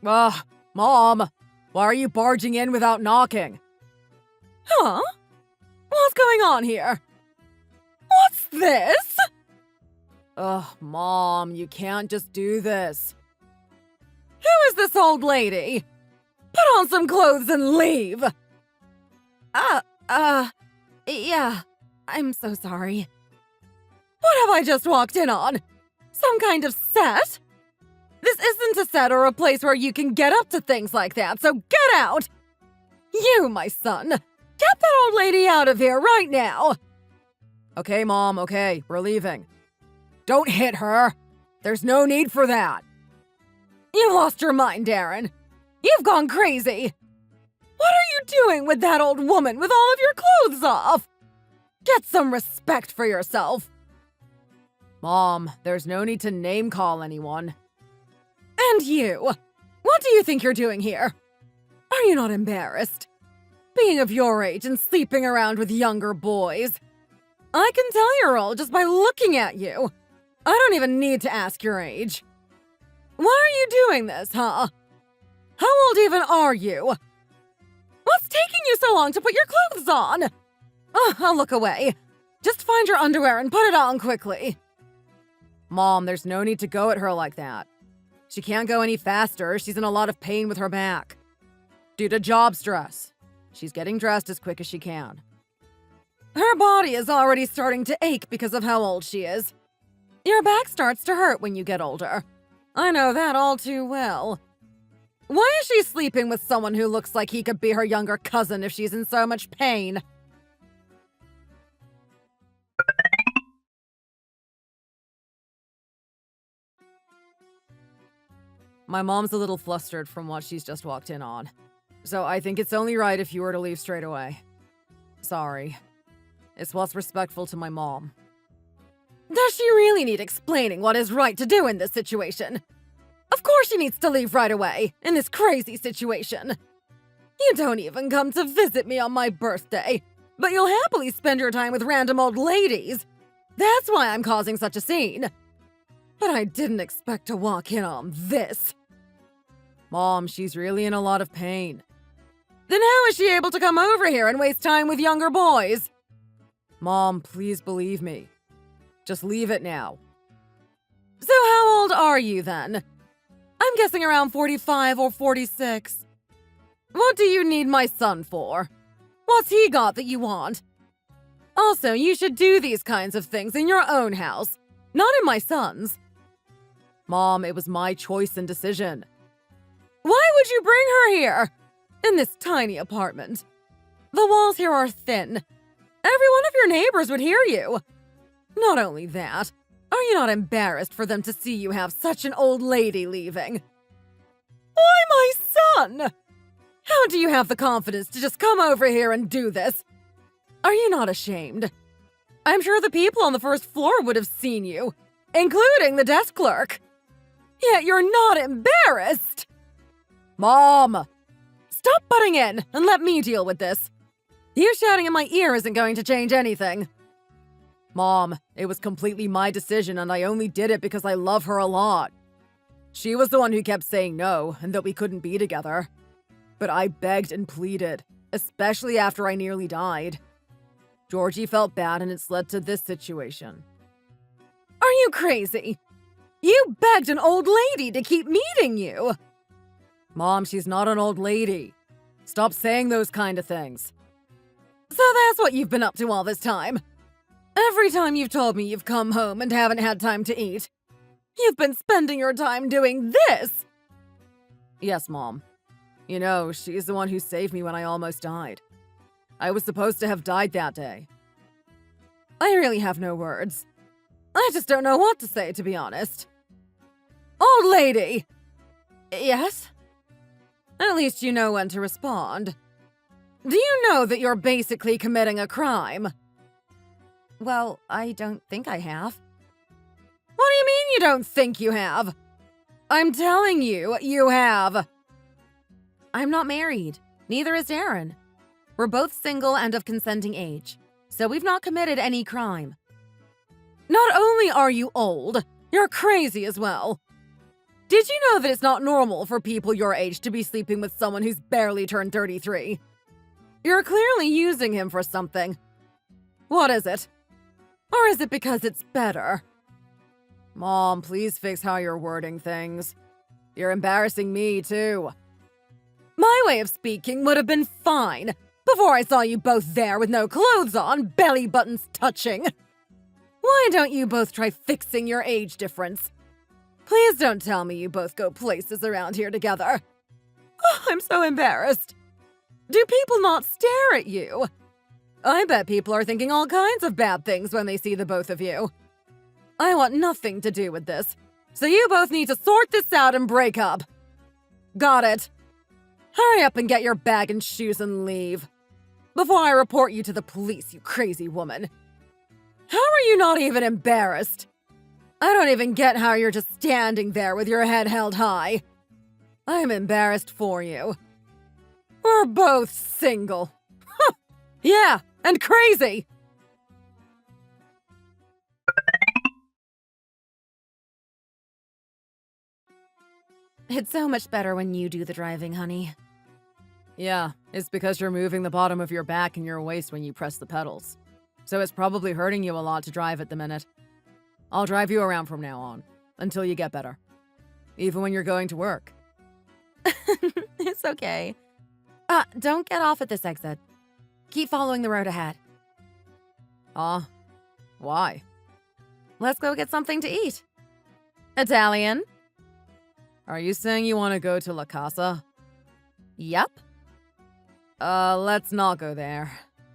Ugh, Mom, why are you barging in without knocking? Huh? What's going on here? What's this? Ugh, Mom, you can't just do this. Who is this old lady? Put on some clothes and leave! Yeah, I'm so sorry. What have I just walked in on? Some kind of set? This isn't a set or a place where you can get up to things like that, so get out! You, my son, get that old lady out of here right now! Okay, Mom, okay, we're leaving. Don't hit her! There's no need for that! You lost your mind, Darren! You've gone crazy! What are you doing with that old woman with all of your clothes off? Get some respect for yourself! Mom, there's no need to name-call anyone. And you! What do you think you're doing here? Are you not embarrassed? Being of your age and sleeping around with younger boys. I can tell you're old just by looking at you. I don't even need to ask your age. Why are you doing this, huh? How old even are you? What's taking you so long to put your clothes on? I'll look away. Just find your underwear and put it on quickly. Mom, there's no need to go at her like that. She can't go any faster. She's in a lot of pain with her back. Due to job stress. She's getting dressed as quick as she can. Her body is already starting to ache because of how old she is. Your back starts to hurt when you get older. I know that all too well. Why is she sleeping with someone who looks like he could be her younger cousin if she's in so much pain? My mom's a little flustered from what she's just walked in on. So I think it's only right if you were to leave straight away. Sorry. It's what's respectful to my mom. Does she really need explaining what is right to do in this situation? Of course she needs to leave right away, in this crazy situation. You don't even come to visit me on my birthday, but you'll happily spend your time with random old ladies. That's why I'm causing such a scene. But I didn't expect to walk in on this. Mom, she's really in a lot of pain. Then how is she able to come over here and waste time with younger boys? Mom, please believe me. Just leave it now. So how old are you then? I'm guessing around 45 or 46. What do you need my son for? What's he got that you want? Also, you should do these kinds of things in your own house, not in my son's. Mom, it was my choice and decision. Why would you bring her here? In this tiny apartment. The walls here are thin. Every one of your neighbors would hear you. Not only that, are you not embarrassed for them to see you have such an old lady leaving? Why my son? How do you have the confidence to just come over here and do this? Are you not ashamed? I'm sure the people on the first floor would have seen you, including the desk clerk. Yet you're not embarrassed! Mom! Stop butting in and let me deal with this. You shouting in my ear isn't going to change anything. Mom, it was completely my decision and I only did it because I love her a lot. She was the one who kept saying no and that we couldn't be together. But I begged and pleaded, especially after I nearly died. Georgie felt bad and it's led to this situation. Are you crazy? You begged an old lady to keep meeting you. Mom, she's not an old lady. Stop saying those kind of things. So that's what you've been up to all this time. Every time you've told me you've come home and haven't had time to eat, you've been spending your time doing this. Yes, Mom. You know, she's the one who saved me when I almost died. I was supposed to have died that day. I really have no words. I just don't know what to say, to be honest. Old lady! Yes? At least you know when to respond. Do you know that you're basically committing a crime? Well, I don't think I have. What do you mean you don't think you have? I'm telling you, you have. I'm not married. Neither is Darren. We're both single and of consenting age, so we've not committed any crime. Not only are you old, you're crazy as well. Did you know that it's not normal for people your age to be sleeping with someone who's barely turned 33? You're clearly using him for something. What is it? Or is it because it's better? Mom, please fix how you're wording things. You're embarrassing me, too. My way of speaking would have been fine before I saw you both there with no clothes on, belly buttons touching. Why don't you both try fixing your age difference? Please don't tell me you both go places around here together. Oh, I'm so embarrassed. Do people not stare at you? I bet people are thinking all kinds of bad things when they see the both of you. I want nothing to do with this, so you both need to sort this out and break up. Got it. Hurry up and get your bag and shoes and leave. Before I report you to the police, you crazy woman. How are you not even embarrassed? I don't even get how you're just standing there with your head held high. I'm embarrassed for you. We're both single. Yeah, and crazy. It's so much better when you do the driving, honey. Yeah, it's because you're moving the bottom of your back and your waist when you press the pedals. So it's probably hurting you a lot to drive at the minute. I'll drive you around from now on, until you get better. Even when you're going to work. It's okay. Don't get off at this exit. Keep following the road ahead. Why? Let's go get something to eat. Italian? Are you saying you want to go to La Casa? Yep. Let's not go there.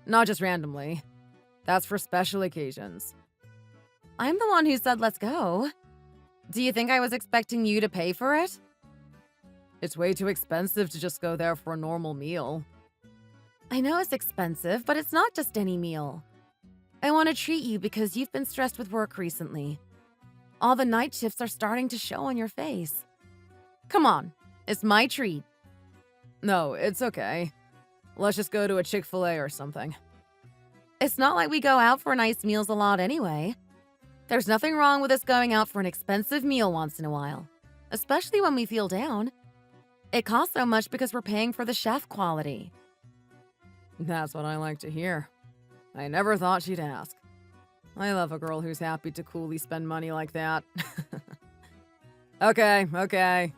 Not just randomly. That's for special occasions. I'm the one who said let's go. Do you think I was expecting you to pay for it? It's way too expensive to just go there for a normal meal. I know it's expensive, but it's not just any meal. I want to treat you because you've been stressed with work recently. All the night shifts are starting to show on your face. Come on, it's my treat. No, it's okay. Let's just go to a Chick-fil-A or something. It's not like we go out for nice meals a lot anyway. There's nothing wrong with us going out for an expensive meal once in a while, especially when we feel down. It costs so much because we're paying for the chef quality. That's what I like to hear. I never thought she'd ask. I love a girl who's happy to coolly spend money like that. Okay.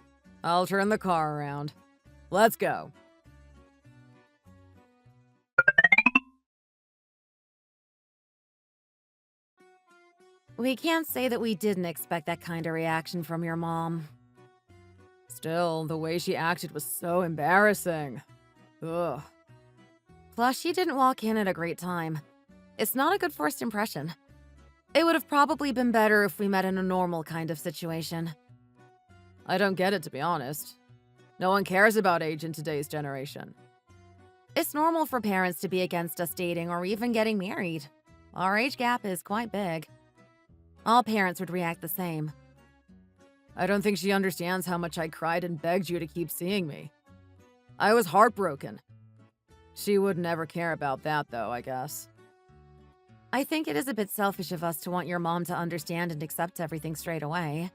I'll turn the car around. Let's go. We can't say that we didn't expect that kind of reaction from your mom. Still, the way she acted was so embarrassing. Ugh. Plus, she didn't walk in at a great time. It's not a good first impression. It would have probably been better if we met in a normal kind of situation. I don't get it, to be honest. No one cares about age in today's generation. It's normal for parents to be against us dating or even getting married. Our age gap is quite big. All parents would react the same. I don't think she understands how much I cried and begged you to keep seeing me. I was heartbroken. She would never care about that, though, I guess. I think it is a bit selfish of us to want your mom to understand and accept everything straight away.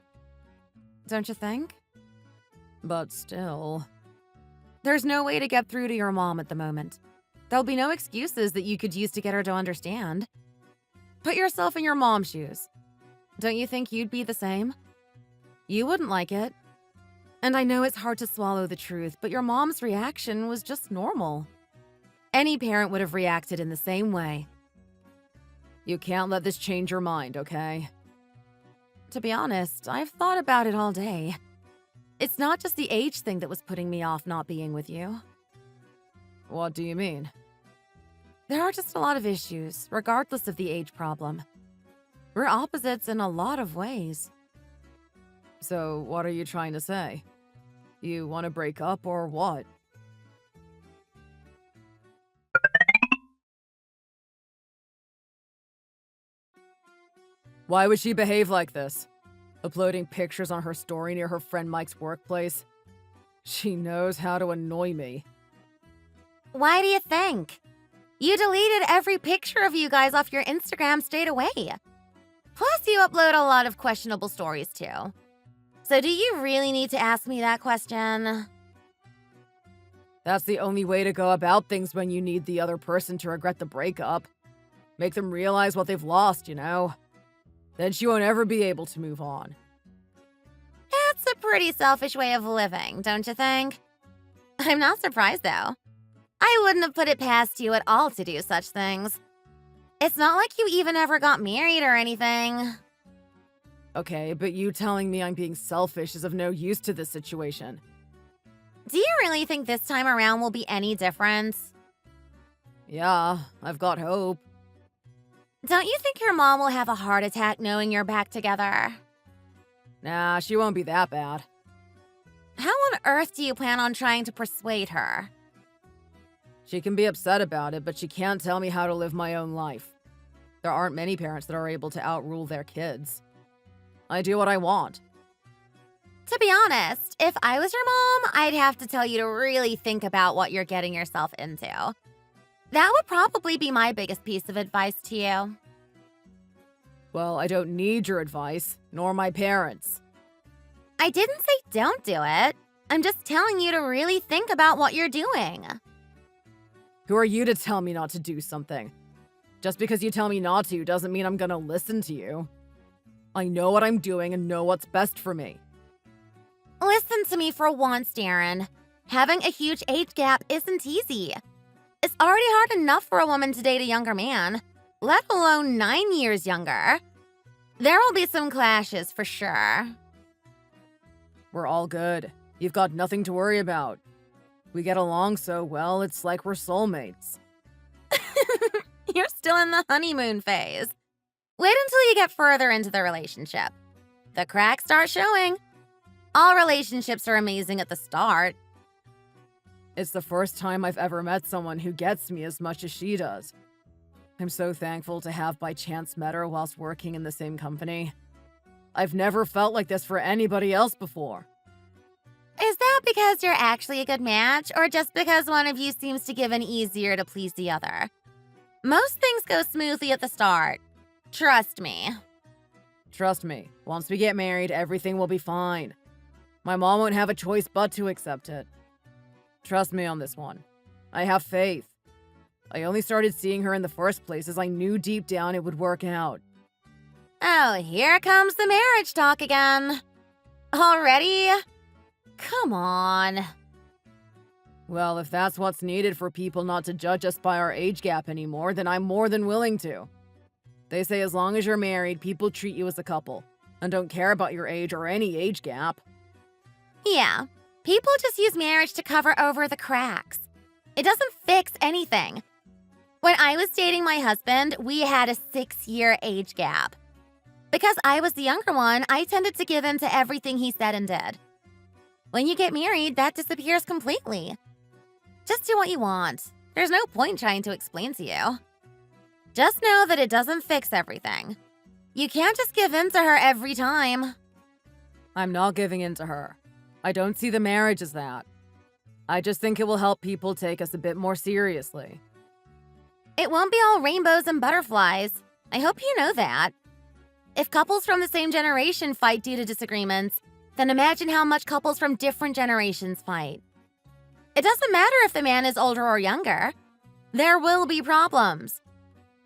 Don't you think? But still... There's no way to get through to your mom at the moment. There'll be no excuses that you could use to get her to understand. Put yourself in your mom's shoes. Don't you think you'd be the same? You wouldn't like it. And I know it's hard to swallow the truth, but your mom's reaction was just normal. Any parent would have reacted in the same way. You can't let this change your mind, okay? To be honest, I've thought about it all day. It's not just the age thing that was putting me off not being with you. What do you mean? There are just a lot of issues, regardless of the age problem. We're opposites in a lot of ways. So, what are you trying to say? You want to break up or what? Why would she behave like this? Uploading pictures on her story near her friend Mike's workplace? She knows how to annoy me. Why do you think? You deleted every picture of you guys off your Instagram straight away. Plus, you upload a lot of questionable stories, too. So do you really need to ask me that question? That's the only way to go about things when you need the other person to regret the breakup. Make them realize what they've lost, you know? Then she won't ever be able to move on. That's a pretty selfish way of living, don't you think? I'm not surprised, though. I wouldn't have put it past you at all to do such things. It's not like you even ever got married or anything. Okay, but you telling me I'm being selfish is of no use to this situation. Do you really think this time around will be any different? Yeah, I've got hope. Don't you think your mom will have a heart attack knowing you're back together? Nah, she won't be that bad. How on earth do you plan on trying to persuade her? She can be upset about it, but she can't tell me how to live my own life. There aren't many parents that are able to outrule their kids. I do what I want. To be honest, if I was your mom, I'd have to tell you to really think about what you're getting yourself into. That would probably be my biggest piece of advice to you. Well, I don't need your advice, nor my parents. I didn't say don't do it. I'm just telling you to really think about what you're doing. Who are you to tell me not to do something? Just because you tell me not to doesn't mean I'm gonna listen to you. I know what I'm doing and know what's best for me. Listen to me for once, Darren. Having a huge age gap isn't easy. It's already hard enough for a woman to date a younger man, let alone 9 years younger. There will be some clashes for sure. We're all good. You've got nothing to worry about. We get along so well, it's like we're soulmates. You're still in the honeymoon phase. Wait until you get further into the relationship. The cracks start showing. All relationships are amazing at the start. It's the first time I've ever met someone who gets me as much as she does. I'm so thankful to have by chance met her whilst working in the same company. I've never felt like this for anybody else before. Is that because you're actually a good match, or just because one of you seems to give in easier to please the other? Most things go smoothly at the start. Trust me. Trust me, once we get married, everything will be fine. My mom won't have a choice but to accept it. Trust me on this one. I have faith. I only started seeing her in the first place as I knew deep down it would work out. Oh, here comes the marriage talk again. Already? Come on. Well, if that's what's needed for people not to judge us by our age gap anymore, then I'm more than willing to. They say as long as you're married, people treat you as a couple and don't care about your age or any age gap. Yeah, people just use marriage to cover over the cracks. It doesn't fix anything. When I was dating my husband, we had a 6-year age gap. Because I was the younger one, I tended to give in to everything he said and did. When you get married, that disappears completely. Just do what you want. There's no point trying to explain to you. Just know that it doesn't fix everything. You can't just give in to her every time. I'm not giving in to her. I don't see the marriage as that. I just think it will help people take us a bit more seriously. It won't be all rainbows and butterflies. I hope you know that. If couples from the same generation fight due to disagreements, then imagine how much couples from different generations fight. It doesn't matter if the man is older or younger. There will be problems.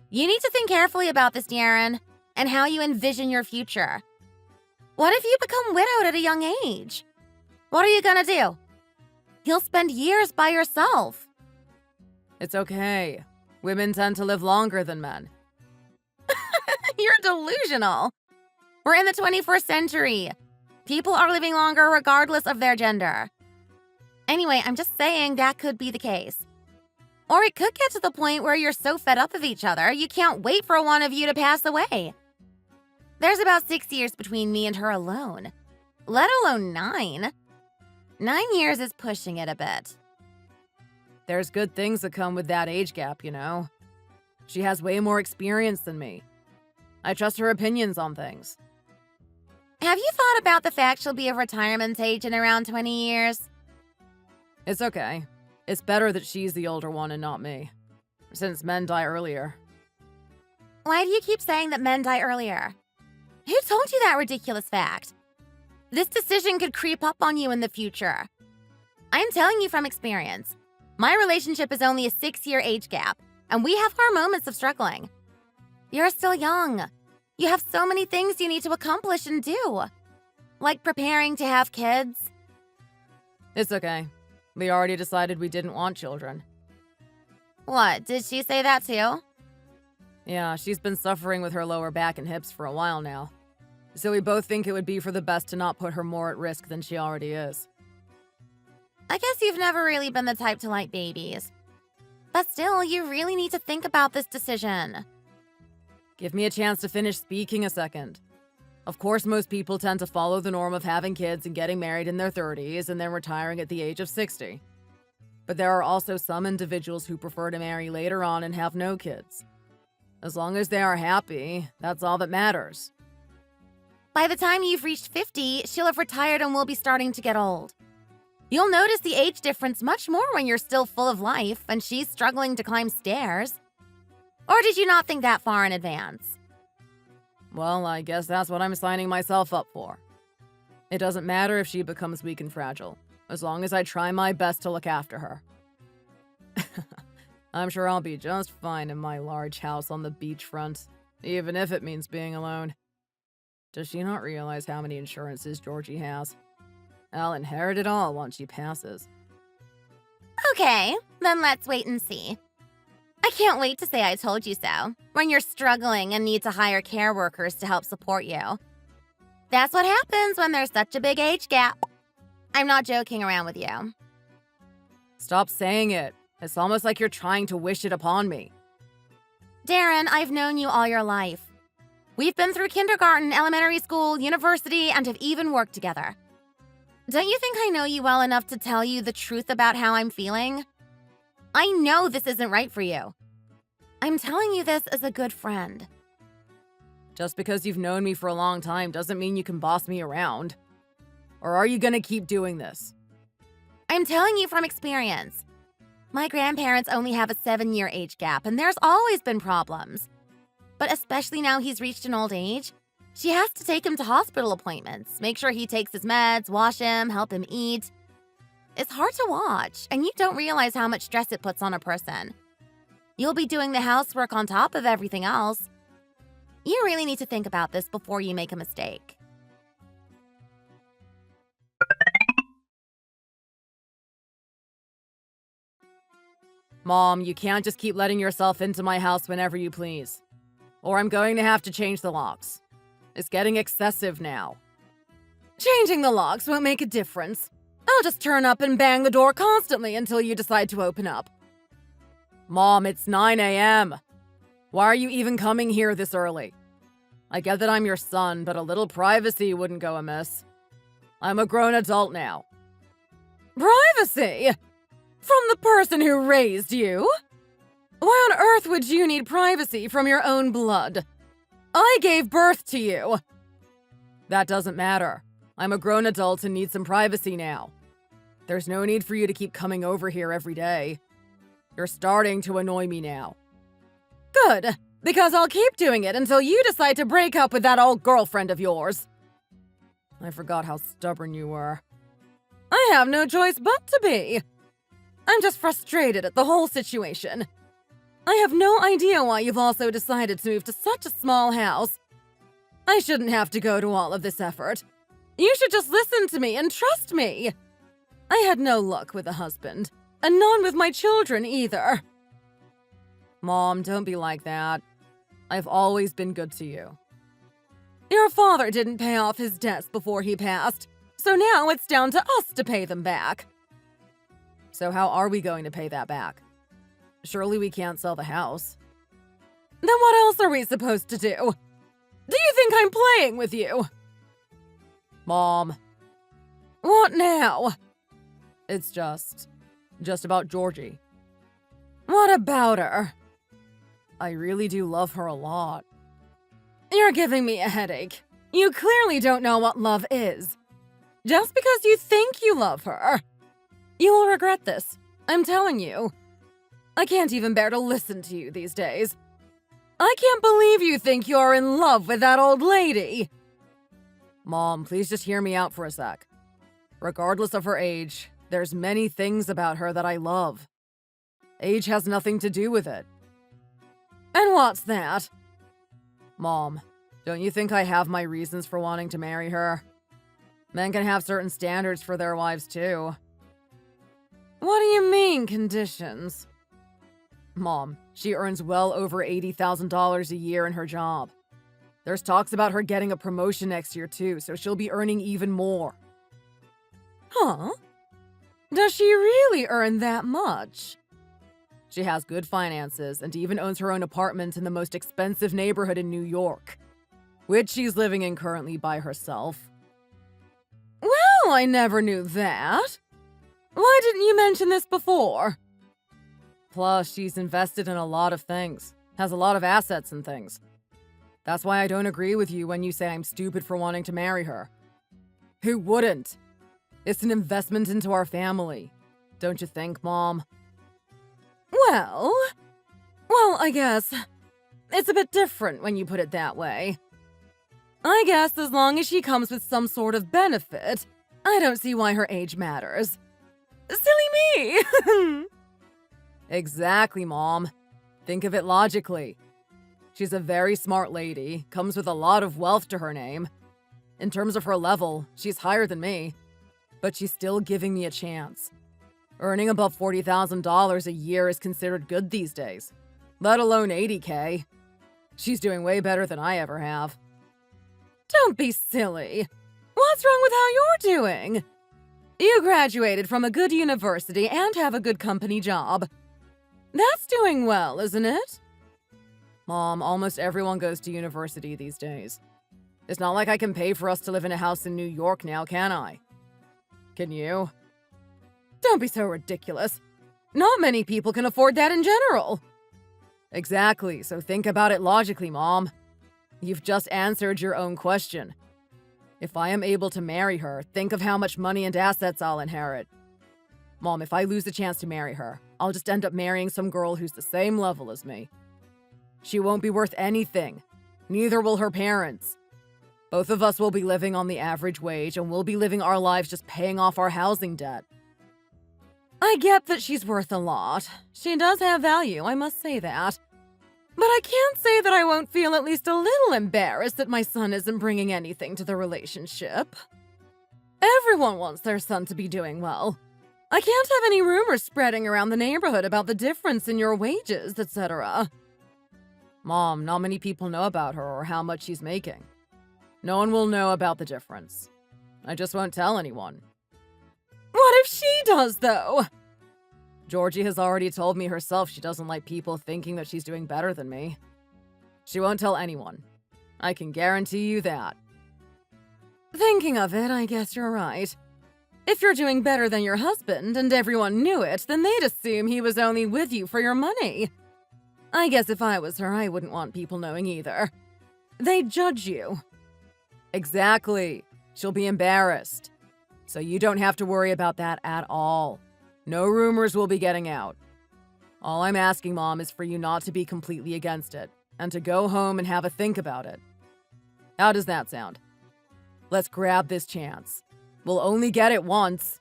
You need to think carefully about this, Darren, and how you envision your future. What if you become widowed at a young age? What are you gonna do? You'll spend years by yourself. It's okay. Women tend to live longer than men. You're delusional. We're in the 21st century. People are living longer regardless of their gender. Anyway, I'm just saying that could be the case. Or it could get to the point where you're so fed up of each other, you can't wait for one of you to pass away. There's about 6 years between me and her alone, let alone 9. 9 years is pushing it a bit. There's good things that come with that age gap, you know. She has way more experience than me. I trust her opinions on things. Have you thought about the fact she'll be of retirement age in around 20 years? It's okay. It's better that she's the older one and not me, since men die earlier. Why do you keep saying that men die earlier? Who told you that ridiculous fact? This decision could creep up on you in the future. I'm telling you from experience. My relationship is only a 6-year age gap, and we have our moments of struggling. You're still young. You have so many things you need to accomplish and do, like preparing to have kids. It's okay. We already decided we didn't want children. What, did she say that too? Yeah, she's been suffering with her lower back and hips for a while now. So we both think it would be for the best to not put her more at risk than she already is. I guess you've never really been the type to like babies. But still, you really need to think about this decision. Give me a chance to finish speaking a second. Of course, most people tend to follow the norm of having kids and getting married in their 30s and then retiring at the age of 60. But there are also some individuals who prefer to marry later on and have no kids. As long as they are happy, that's all that matters. By the time you've reached 50, she'll have retired and will be starting to get old. You'll notice the age difference much more when you're still full of life and she's struggling to climb stairs. Or did you not think that far in advance? Well, I guess that's what I'm signing myself up for. It doesn't matter if she becomes weak and fragile, as long as I try my best to look after her. I'm sure I'll be just fine in my large house on the beachfront, even if it means being alone. Does she not realize how many insurances Georgie has? I'll inherit it all once she passes. Okay, then let's wait and see. I can't wait to say I told you so, when you're struggling and need to hire care workers to help support you. That's what happens when there's such a big age gap. I'm not joking around with you. Stop saying it. It's almost like you're trying to wish it upon me. Darren, I've known you all your life. We've been through kindergarten, elementary school, university, and have even worked together. Don't you think I know you well enough to tell you the truth about how I'm feeling? I know this isn't right for you. I'm telling you this as a good friend. Just because you've known me for a long time doesn't mean you can boss me around. Or are you gonna keep doing this? I'm telling you from experience. My grandparents only have a 7-year age gap, and there's always been problems. But especially now he's reached an old age, she has to take him to hospital appointments, make sure he takes his meds, wash him, help him eat. It's hard to watch, and you don't realize how much stress it puts on a person. You'll be doing the housework on top of everything else. You really need to think about this before you make a mistake. Mom, you can't just keep letting yourself into my house whenever you please. Or I'm going to have to change the locks. It's getting excessive now. Changing the locks won't make a difference. I'll just turn up and bang the door constantly until you decide to open up. Mom, it's 9 a.m. Why are you even coming here this early? I get that I'm your son, but a little privacy wouldn't go amiss. I'm a grown adult now. Privacy? From the person who raised you? Why on earth would you need privacy from your own blood? I gave birth to you. That doesn't matter. I'm a grown adult and need some privacy now. There's no need for you to keep coming over here every day. You're starting to annoy me now. Good, because I'll keep doing it until you decide to break up with that old girlfriend of yours. I forgot how stubborn you were. I have no choice but to be. I'm just frustrated at the whole situation. I have no idea why you've also decided to move to such a small house. I shouldn't have to go to all of this effort. You should just listen to me and trust me. I had no luck with a husband, and none with my children either. Mom, don't be like that. I've always been good to you. Your father didn't pay off his debts before he passed, so now it's down to us to pay them back. So how are we going to pay that back? Surely we can't sell the house. Then what else are we supposed to do? Do you think I'm playing with you? Mom. What now? It's just about Georgie. What about her? I really do love her a lot. You're giving me a headache. You clearly don't know what love is. Just because you think you love her. You will regret this. I'm telling you. I can't even bear to listen to you these days. I can't believe you think you're in love with that old lady. Mom, please just hear me out for a sec. Regardless of her age, there's many things about her that I love. Age has nothing to do with it. And what's that? Mom, don't you think I have my reasons for wanting to marry her? Men can have certain standards for their wives, too. What do you mean, conditions? Mom, she earns well over $80,000 a year in her job. There's talks about her getting a promotion next year, too, so she'll be earning even more. Huh? Does she really earn that much? She has good finances and even owns her own apartment in the most expensive neighborhood in New York, which she's living in currently by herself. Well, I never knew that. Why didn't you mention this before? Plus, she's invested in a lot of things, has a lot of assets and things. That's why I don't agree with you when you say I'm stupid for wanting to marry her. Who wouldn't? It's an investment into our family. Don't you think, Mom? Well, I guess it's a bit different when you put it that way. I guess as long as she comes with some sort of benefit, I don't see why her age matters. Silly me! Exactly, Mom. Think of it logically. She's a very smart lady, comes with a lot of wealth to her name. In terms of her level, she's higher than me, but she's still giving me a chance. Earning above $40,000 a year is considered good these days, let alone $80K. She's doing way better than I ever have. Don't be silly. What's wrong with how you're doing? You graduated from a good university and have a good company job. That's doing well, isn't it? Mom, almost everyone goes to university these days. It's not like I can pay for us to live in a house in New York now, can I? Can you? Don't be so ridiculous. Not many people can afford that in general. Exactly, so think about it logically, Mom. You've just answered your own question. If I am able to marry her, think of how much money and assets I'll inherit. Mom, if I lose the chance to marry her, I'll just end up marrying some girl who's the same level as me. She won't be worth anything. Neither will her parents. Both of us will be living on the average wage, and we'll be living our lives just paying off our housing debt. I get that she's worth a lot. She does have value, I must say that. But I can't say that I won't feel at least a little embarrassed that my son isn't bringing anything to the relationship. Everyone wants their son to be doing well. I can't have any rumors spreading around the neighborhood about the difference in your wages, etc. Mom, not many people know about her or how much she's making. No one will know about the difference. I just won't tell anyone. What if she does, though? Georgie has already told me herself she doesn't like people thinking that she's doing better than me. She won't tell anyone. I can guarantee you that. Thinking of it, I guess you're right. If you're doing better than your husband and everyone knew it, then they'd assume he was only with you for your money. I guess if I was her, I wouldn't want people knowing either. They'd judge you. Exactly. She'll be embarrassed. So you don't have to worry about that at all. No rumors will be getting out. All I'm asking, Mom, is for you not to be completely against it, and to go home and have a think about it. How does that sound? Let's grab this chance. We'll only get it once.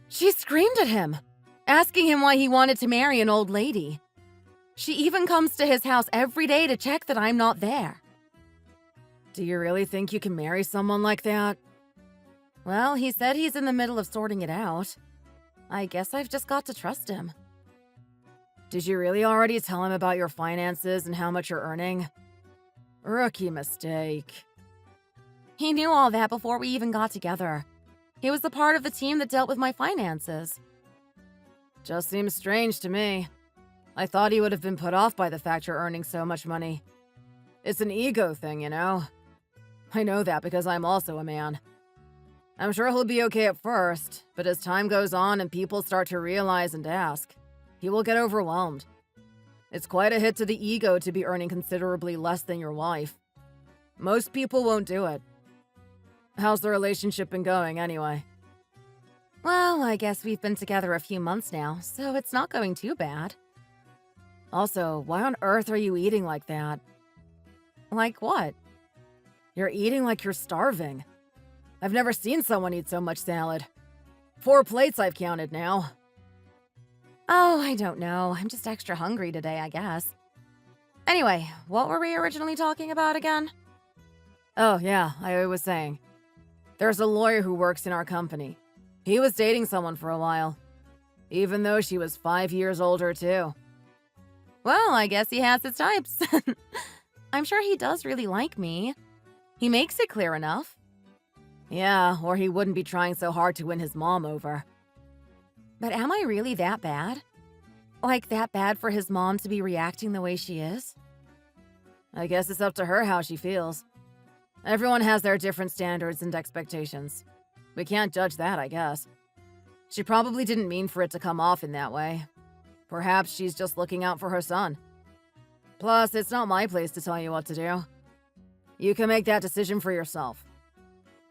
She screamed at him, asking him why he wanted to marry an old lady. She even comes to his house every day to check that I'm not there. Do you really think you can marry someone like that? Well, he said he's in the middle of sorting it out. I guess I've just got to trust him. Did you really already tell him about your finances and how much you're earning? Rookie mistake. He knew all that before we even got together. He was the part of the team that dealt with my finances. Just seems strange to me. I thought he would have been put off by the fact you're earning so much money. It's an ego thing, you know? I know that because I'm also a man. I'm sure he'll be okay at first, but as time goes on and people start to realize and ask, he will get overwhelmed. It's quite a hit to the ego to be earning considerably less than your wife. Most people won't do it. How's the relationship been going, anyway? Well, I guess we've been together a few months now, so it's not going too bad. Also, why on earth are you eating like that? Like what? You're eating like you're starving. I've never seen someone eat so much salad. 4 plates I've counted now. Oh, I don't know. I'm just extra hungry today, I guess. Anyway, what were we originally talking about again? Oh, yeah, I was saying. There's a lawyer who works in our company. He was dating someone for a while. Even though she was 5 years older, too. Well, I guess he has his types. I'm sure he does really like me. He makes it clear enough. Yeah, or he wouldn't be trying so hard to win his mom over. But am I really that bad? Like that bad for his mom to be reacting the way she is? I guess it's up to her how she feels. Everyone has their different standards and expectations. We can't judge that, I guess. She probably didn't mean for it to come off in that way. Perhaps she's just looking out for her son. Plus, it's not my place to tell you what to do. You can make that decision for yourself.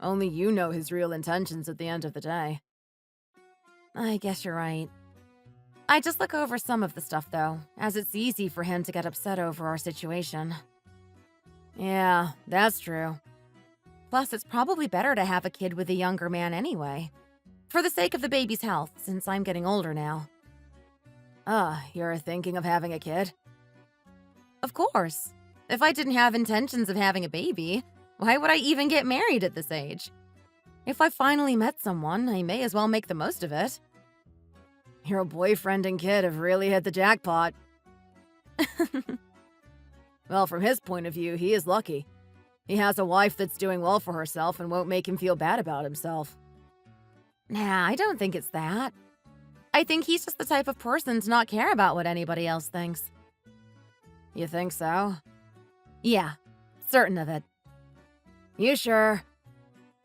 Only you know his real intentions at the end of the day. I guess you're right. I just look over some of the stuff, though, as it's easy for him to get upset over our situation. Yeah, that's true. Plus, it's probably better to have a kid with a younger man anyway. For the sake of the baby's health, since I'm getting older now. You're thinking of having a kid? Of course. If I didn't have intentions of having a baby, why would I even get married at this age? If I finally met someone, I may as well make the most of it. Your boyfriend and kid have really hit the jackpot. Well, from his point of view, he is lucky. He has a wife that's doing well for herself and won't make him feel bad about himself. Nah, I don't think it's that. I think he's just the type of person to not care about what anybody else thinks. You think so? Yeah, certain of it. You sure?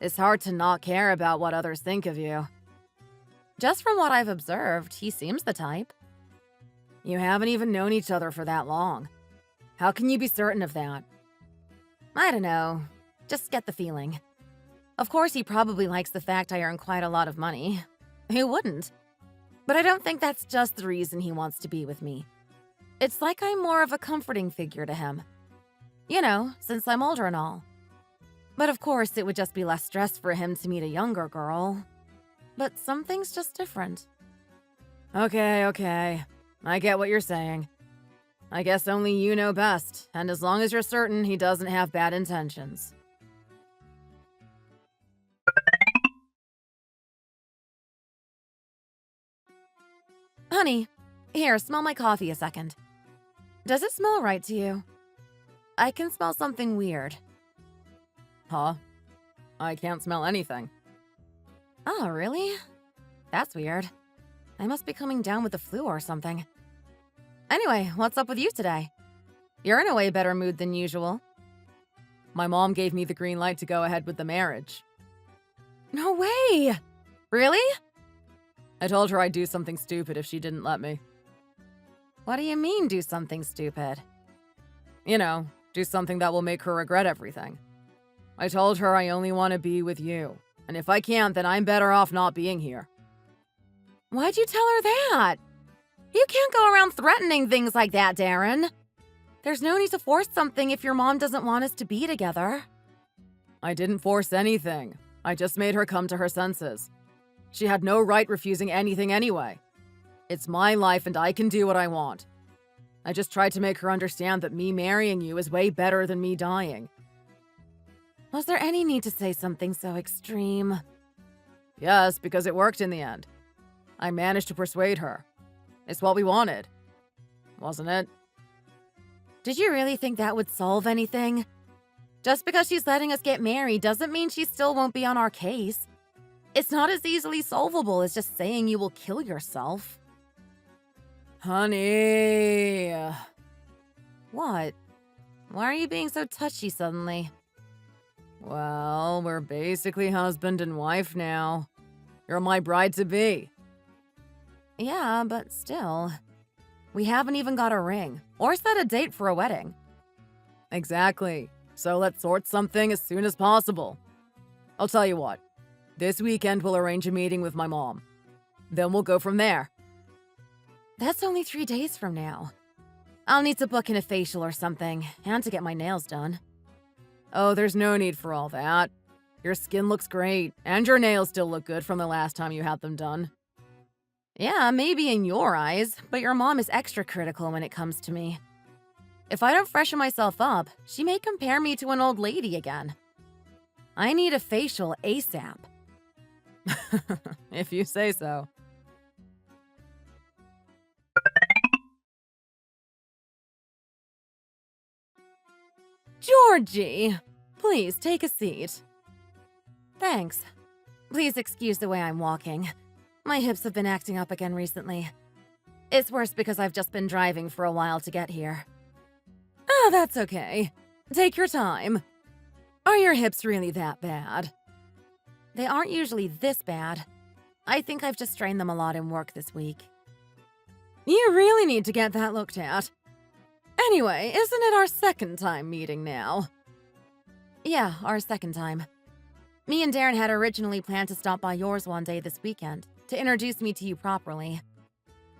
It's hard to not care about what others think of you. Just from what I've observed, he seems the type. You haven't even known each other for that long. How can you be certain of that? I don't know. Just get the feeling. Of course, he probably likes the fact I earn quite a lot of money. Who wouldn't? But I don't think that's just the reason he wants to be with me. It's like I'm more of a comforting figure to him. You know, since I'm older and all. But of course, it would just be less stress for him to meet a younger girl. But something's just different. Okay. I get what you're saying. I guess only you know best, and as long as you're certain he doesn't have bad intentions. Honey, here, smell my coffee a second. Does it smell right to you? I can smell something weird. Huh? I can't smell anything. Oh, really? That's weird. I must be coming down with the flu or something. Anyway, what's up with you today? You're in a way better mood than usual. My mom gave me the green light to go ahead with the marriage. No way! Really? I told her I'd do something stupid if she didn't let me. What do you mean, do something stupid? You know, do something that will make her regret everything. I told her I only want to be with you, and if I can't, then I'm better off not being here. Why'd you tell her that? You can't go around threatening things like that, Darren. There's no need to force something if your mom doesn't want us to be together. I didn't force anything. I just made her come to her senses. She had no right refusing anything anyway. It's my life and I can do what I want. I just tried to make her understand that me marrying you is way better than me dying. Was there any need to say something so extreme? Yes, because it worked in the end. I managed to persuade her. It's what we wanted. Wasn't it? Did you really think that would solve anything? Just because she's letting us get married doesn't mean she still won't be on our case. It's not as easily solvable as just saying you will kill yourself. Honey. What? Why are you being so touchy suddenly? Well, we're basically husband and wife now. You're my bride-to-be. Yeah, but still. We haven't even got a ring, or set a date for a wedding. Exactly. So let's sort something as soon as possible. I'll tell you what. This weekend we'll arrange a meeting with my mom. Then we'll go from there. That's only 3 days from now. I'll need to book in a facial or something, and to get my nails done. Oh, there's no need for all that. Your skin looks great, and your nails still look good from the last time you had them done. Yeah, maybe in your eyes, but your mom is extra critical when it comes to me. If I don't freshen myself up, she may compare me to an old lady again. I need a facial ASAP. If you say so. Georgie, please take a seat. Thanks. Please excuse the way I'm walking. My hips have been acting up again recently. It's worse because I've just been driving for a while to get here. Ah, that's okay. Take your time. Are your hips really that bad? They aren't usually this bad. I think I've just strained them a lot in work this week. You really need to get that looked at. Anyway, isn't it our second time meeting now? Yeah, our second time. Me and Darren had originally planned to stop by yours one day this weekend to introduce me to you properly.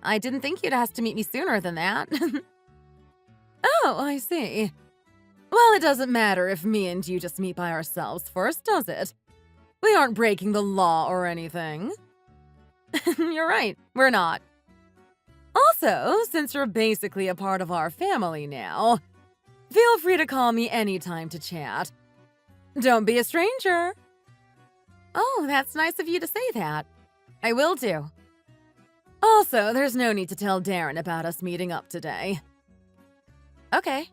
I didn't think you'd ask to meet me sooner than that. Oh, I see. Well, it doesn't matter if me and you just meet by ourselves first, does it? We aren't breaking the law or anything. You're right, we're not. Also, since you're basically a part of our family now, feel free to call me anytime to chat. Don't be a stranger. Oh, that's nice of you to say that. I will do. Also, there's no need to tell Darren about us meeting up today. Okay.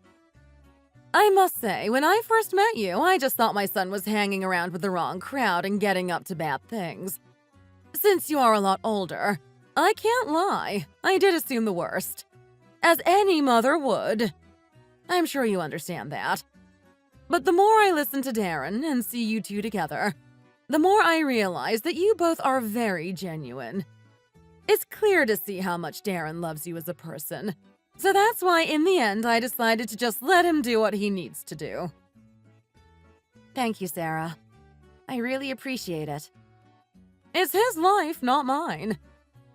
I must say, when I first met you, I just thought my son was hanging around with the wrong crowd and getting up to bad things. Since you are a lot older, I can't lie, I did assume the worst. As any mother would. I'm sure you understand that. But the more I listen to Darren and see you two together, the more I realize that you both are very genuine. It's clear to see how much Darren loves you as a person. So that's why in the end I decided to just let him do what he needs to do. Thank you, Sarah. I really appreciate it. It's his life, not mine.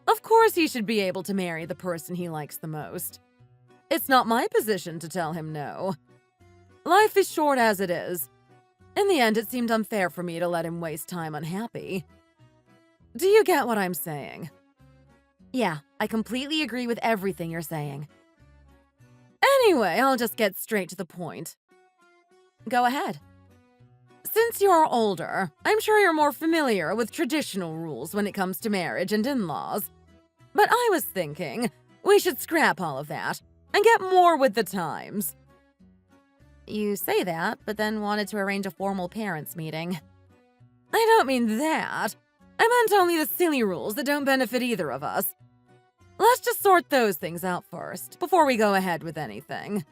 Of course he should be able to marry the person he likes the most. It's not my position to tell him no. Life is short as it is. In the end, it seemed unfair for me to let him waste time unhappy. Do you get what I'm saying? Yeah, I completely agree with everything you're saying. Anyway, I'll just get straight to the point. Go ahead. Since you're older, I'm sure you're more familiar with traditional rules when it comes to marriage and in-laws. But I was thinking, we should scrap all of that and get more with the times. You say that, but then wanted to arrange a formal parents' meeting. I don't mean that. I meant only the silly rules that don't benefit either of us. Let's just sort those things out first, before we go ahead with anything.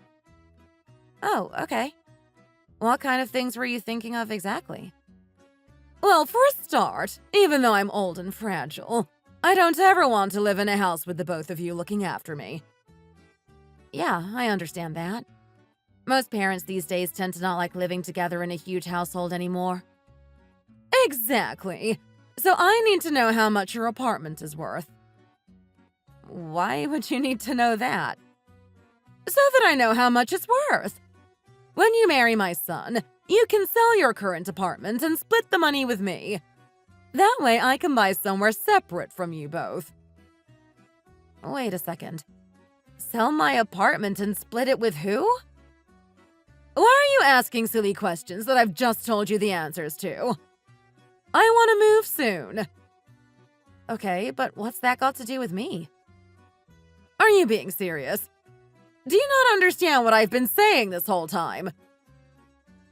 Oh, okay. What kind of things were you thinking of exactly? Well, for a start, even though I'm old and fragile, I don't ever want to live in a house with the both of you looking after me. Yeah, I understand that. Most parents these days tend to not like living together in a huge household anymore. Exactly. So I need to know how much your apartment is worth. Why would you need to know that? So that I know how much it's worth. When you marry my son, you can sell your current apartment and split the money with me. That way I can buy somewhere separate from you both. Wait a second. Sell my apartment and split it with who? Why are you asking silly questions that I've just told you the answers to? I want to move soon. Okay, but what's that got to do with me? Are you being serious? Do you not understand what I've been saying this whole time?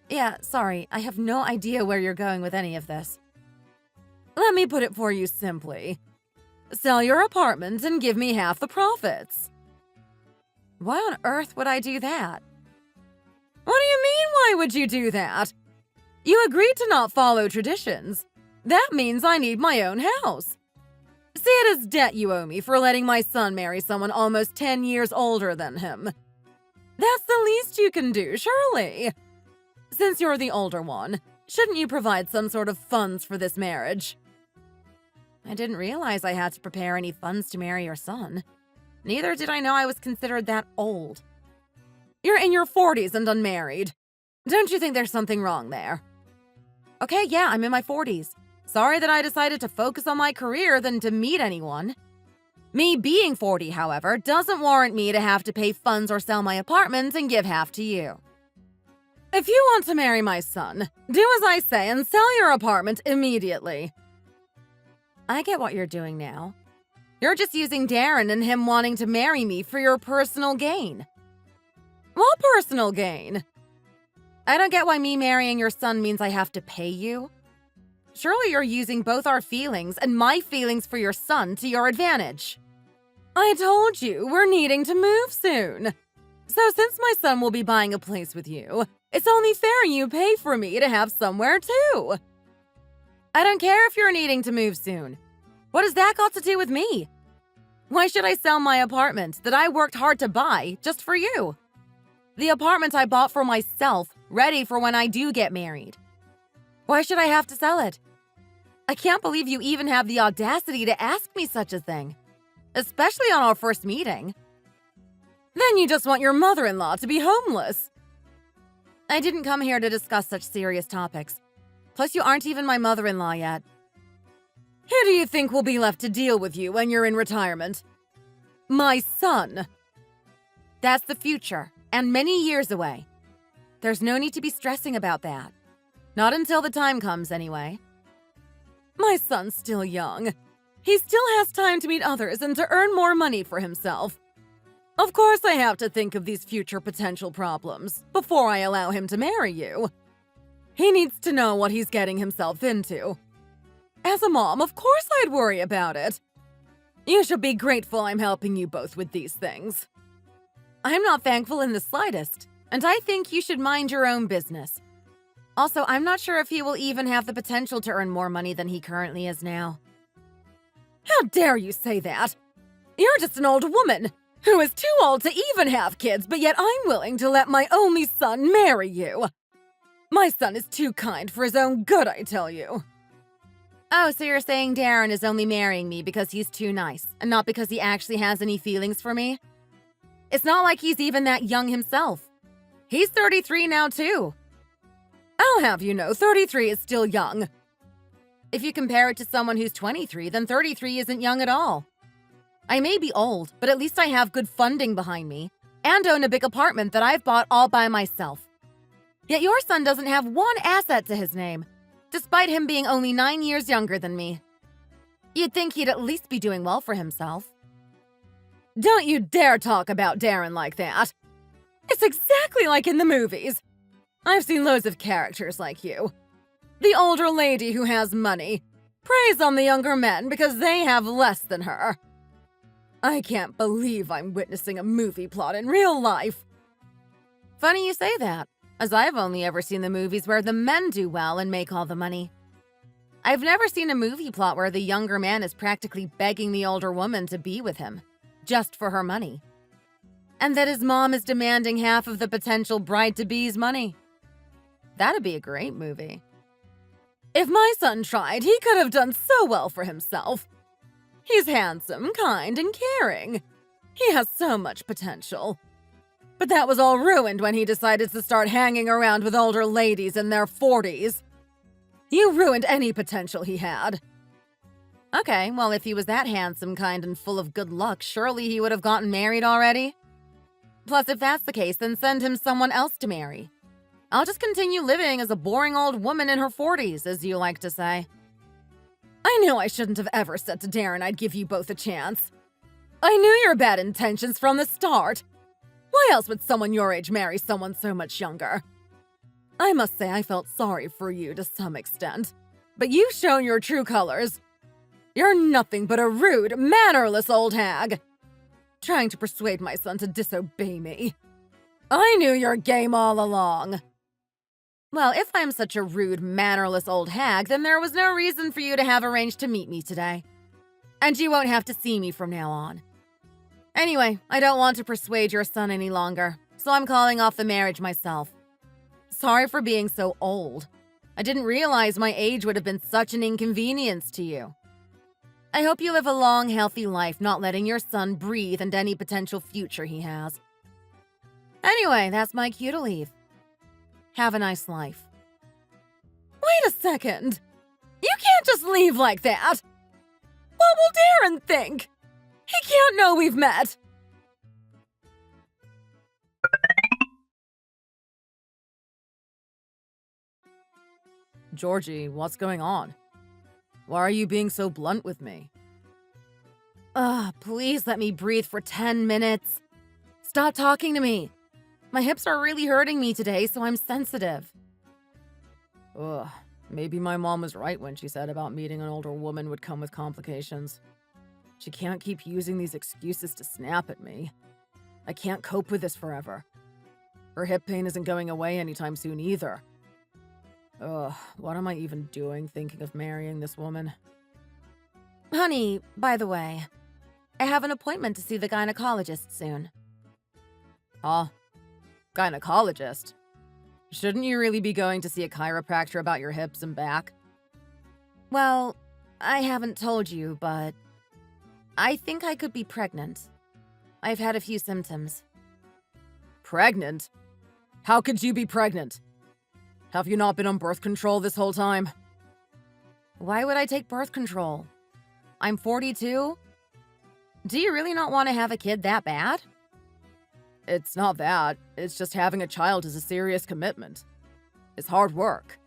Yeah, sorry, I have no idea where you're going with any of this. Let me put it for you simply. Sell your apartment and give me half the profits. Why on earth would I do that? What do you mean, why would you do that? You agreed to not follow traditions. That means I need my own house. See it as debt you owe me for letting my son marry someone almost 10 years older than him. That's the least you can do, surely. Since you're the older one, shouldn't you provide some sort of funds for this marriage? I didn't realize I had to prepare any funds to marry your son. Neither did I know I was considered that old. You're in your 40s and unmarried. Don't you think there's something wrong there? Okay, yeah, I'm in my 40s. Sorry that I decided to focus on my career than to meet anyone. Me being 40, however, doesn't warrant me to have to pay funds or sell my apartment and give half to you. If you want to marry my son, do as I say and sell your apartment immediately. I get what you're doing now. You're just using Darren and him wanting to marry me for your personal gain. What personal gain? I don't get why me marrying your son means I have to pay you. Surely you're using both our feelings and my feelings for your son to your advantage. I told you we're needing to move soon. So since my son will be buying a place with you, it's only fair you pay for me to have somewhere too. I don't care if you're needing to move soon. What has that got to do with me? Why should I sell my apartment that I worked hard to buy just for you? The apartment I bought for myself, ready for when I do get married. Why should I have to sell it? I can't believe you even have the audacity to ask me such a thing, especially on our first meeting. Then you just want your mother-in-law to be homeless. I didn't come here to discuss such serious topics. Plus, you aren't even my mother-in-law yet. Who do you think will be left to deal with you when you're in retirement? My son. That's the future, and many years away. There's no need to be stressing about that. Not until the time comes, anyway. My son's still young. He still has time to meet others and to earn more money for himself. Of course I have to think of these future potential problems before I allow him to marry you. He needs to know what he's getting himself into. As a mom, of course I'd worry about it. You should be grateful I'm helping you both with these things. I'm not thankful in the slightest, and I think you should mind your own business. Also, I'm not sure if he will even have the potential to earn more money than he currently is now. How dare you say that? You're just an old woman who is too old to even have kids, but yet I'm willing to let my only son marry you. My son is too kind for his own good, I tell you. Oh, so you're saying Darren is only marrying me because he's too nice, and not because he actually has any feelings for me? It's not like he's even that young himself. He's 33 now, too. I'll have you know, 33 is still young. If you compare it to someone who's 23, then 33 isn't young at all. I may be old, but at least I have good funding behind me, and own a big apartment that I've bought all by myself. Yet your son doesn't have one asset to his name, despite him being only 9 years younger than me. You'd think he'd at least be doing well for himself. Don't you dare talk about Darren like that. It's exactly like in the movies. I've seen loads of characters like you. The older lady who has money preys on the younger men because they have less than her. I can't believe I'm witnessing a movie plot in real life. Funny you say that, as I've only ever seen the movies where the men do well and make all the money. I've never seen a movie plot where the younger man is practically begging the older woman to be with him, just for her money. And that his mom is demanding half of the potential bride-to-be's money. That'd be a great movie. If my son tried, he could have done so well for himself. He's handsome, kind, and caring. He has so much potential. But that was all ruined when he decided to start hanging around with older ladies in their 40s. You ruined any potential he had. Okay, well, if he was that handsome, kind, and full of good luck, surely he would have gotten married already. Plus, if that's the case, then send him someone else to marry. I'll just continue living as a boring old woman in her 40s, as you like to say. I knew I shouldn't have ever said to Darren I'd give you both a chance. I knew your bad intentions from the start. Why else would someone your age marry someone so much younger? I must say I felt sorry for you to some extent, but you've shown your true colors. You're nothing but a rude, mannerless old hag, trying to persuade my son to disobey me. I knew your game all along. Well, if I'm such a rude, mannerless old hag, then there was no reason for you to have arranged to meet me today. And you won't have to see me from now on. Anyway, I don't want to persuade your son any longer, so I'm calling off the marriage myself. Sorry for being so old. I didn't realize my age would have been such an inconvenience to you. I hope you live a long, healthy life, not letting your son breathe into any potential future he has. Anyway, that's my cue to leave. Have a nice life. Wait a second! You can't just leave like that! What will Darren think? He can't know we've met! Georgie, what's going on? Why are you being so blunt with me? Please let me breathe for 10 minutes. Stop talking to me. My hips are really hurting me today, so I'm sensitive. Ugh, maybe my mom was right when she said about meeting an older woman would come with complications. She can't keep using these excuses to snap at me. I can't cope with this forever. Her hip pain isn't going away anytime soon either. Ugh, what am I even doing thinking of marrying this woman? Honey, by the way, I have an appointment to see the gynecologist soon. Huh? Gynecologist? Shouldn't you really be going to see a chiropractor about your hips and back? Well, I haven't told you, but I think I could be pregnant. I've had a few symptoms. Pregnant? How could you be pregnant? Have you not been on birth control this whole time? Why would I take birth control? I'm 42? Do you really not want to have a kid that bad? It's not that. It's just having a child is a serious commitment. It's hard work.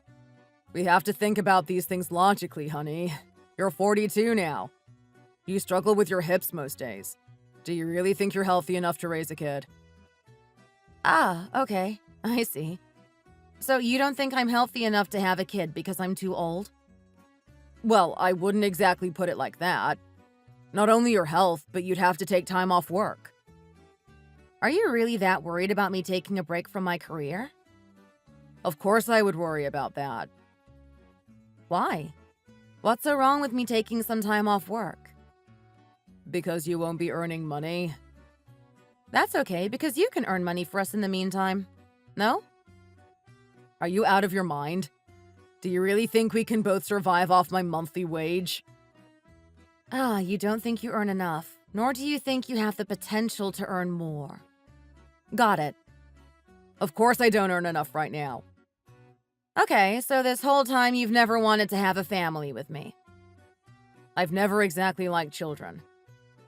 We have to think about these things logically, honey. You're 42 now. You struggle with your hips most days. Do you really think you're healthy enough to raise a kid? Ah, okay. I see. So you don't think I'm healthy enough to have a kid because I'm too old? Well, I wouldn't exactly put it like that. Not only your health, but you'd have to take time off work. Are you really that worried about me taking a break from my career? Of course I would worry about that. Why? What's so wrong with me taking some time off work? Because you won't be earning money. That's okay, because you can earn money for us in the meantime. No? Are you out of your mind? Do you really think we can both survive off my monthly wage? You don't think you earn enough, nor do you think you have the potential to earn more. Got it. Of course I don't earn enough right now. Okay, so this whole time you've never wanted to have a family with me. I've never exactly liked children.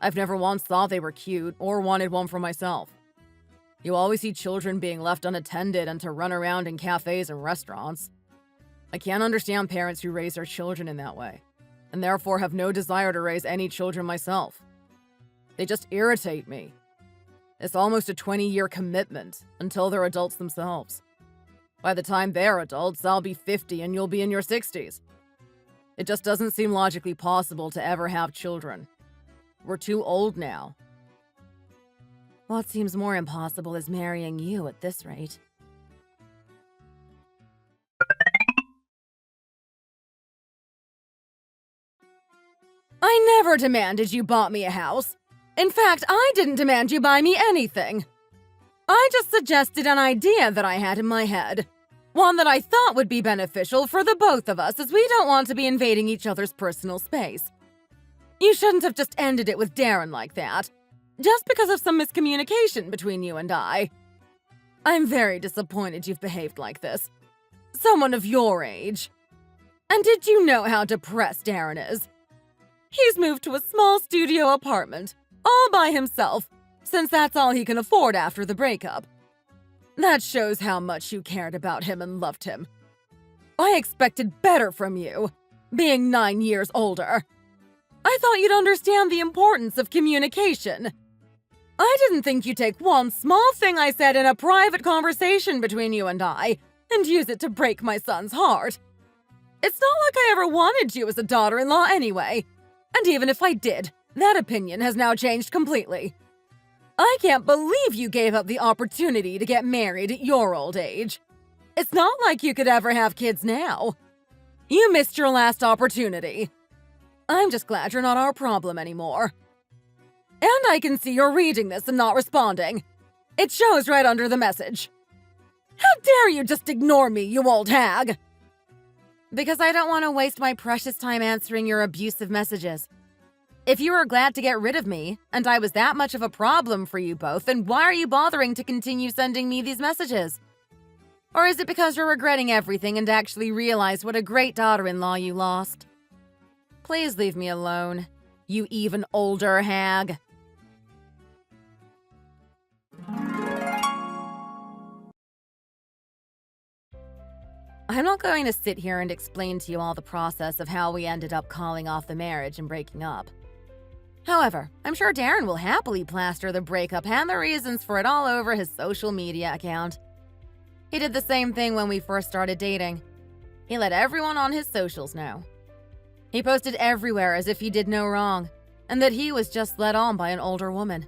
I've never once thought they were cute or wanted one for myself. You always see children being left unattended and to run around in cafes and restaurants. I can't understand parents who raise their children in that way, and therefore have no desire to raise any children myself. They just irritate me. It's almost a 20-year commitment until they're adults themselves. By the time they're adults, I'll be 50 and you'll be in your 60s. It just doesn't seem logically possible to ever have children. We're too old now. What seems more impossible is marrying you at this rate. I never demanded you bought me a house. In fact, I didn't demand you buy me anything. I just suggested an idea that I had in my head. One that I thought would be beneficial for the both of us, as we don't want to be invading each other's personal space. You shouldn't have just ended it with Darren like that, just because of some miscommunication between you and I. I'm very disappointed you've behaved like this. Someone of your age. And did you know how depressed Darren is? He's moved to a small studio apartment, all by himself, since that's all he can afford after the breakup. That shows how much you cared about him and loved him. I expected better from you, being 9 years older. I thought you'd understand the importance of communication. I didn't think you'd take one small thing I said in a private conversation between you and I and use it to break my son's heart. It's not like I ever wanted you as a daughter-in-law anyway. And even if I did, that opinion has now changed completely. I can't believe you gave up the opportunity to get married at your old age. It's not like you could ever have kids now. You missed your last opportunity. I'm just glad you're not our problem anymore. And I can see you're reading this and not responding. It shows right under the message. How dare you just ignore me, you old hag! Because I don't want to waste my precious time answering your abusive messages. If you were glad to get rid of me, and I was that much of a problem for you both, then why are you bothering to continue sending me these messages? Or is it because you're regretting everything and actually realize what a great daughter-in-law you lost? Please leave me alone, you even older hag. I'm not going to sit here and explain to you all the process of how we ended up calling off the marriage and breaking up. However, I'm sure Darren will happily plaster the breakup and the reasons for it all over his social media account. He did the same thing when we first started dating. He let everyone on his socials know. He posted everywhere as if he did no wrong, and that he was just led on by an older woman.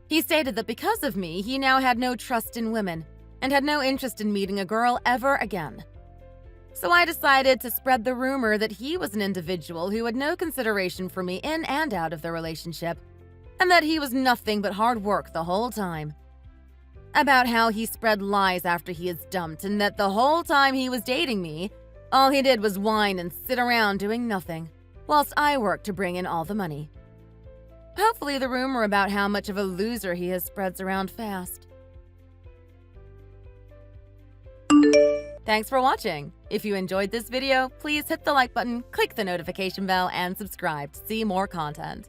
He stated that because of me, he now had no trust in women, and had no interest in meeting a girl ever again. So I decided to spread the rumor that he was an individual who had no consideration for me in and out of the relationship, and that he was nothing but hard work the whole time. About how he spread lies after he is dumped, and that the whole time he was dating me, all he did was whine and sit around doing nothing, whilst I worked to bring in all the money. Hopefully the rumor about how much of a loser he is spreads around fast. Thanks for watching. If you enjoyed this video, please hit the like button, click the notification bell, and subscribe to see more content.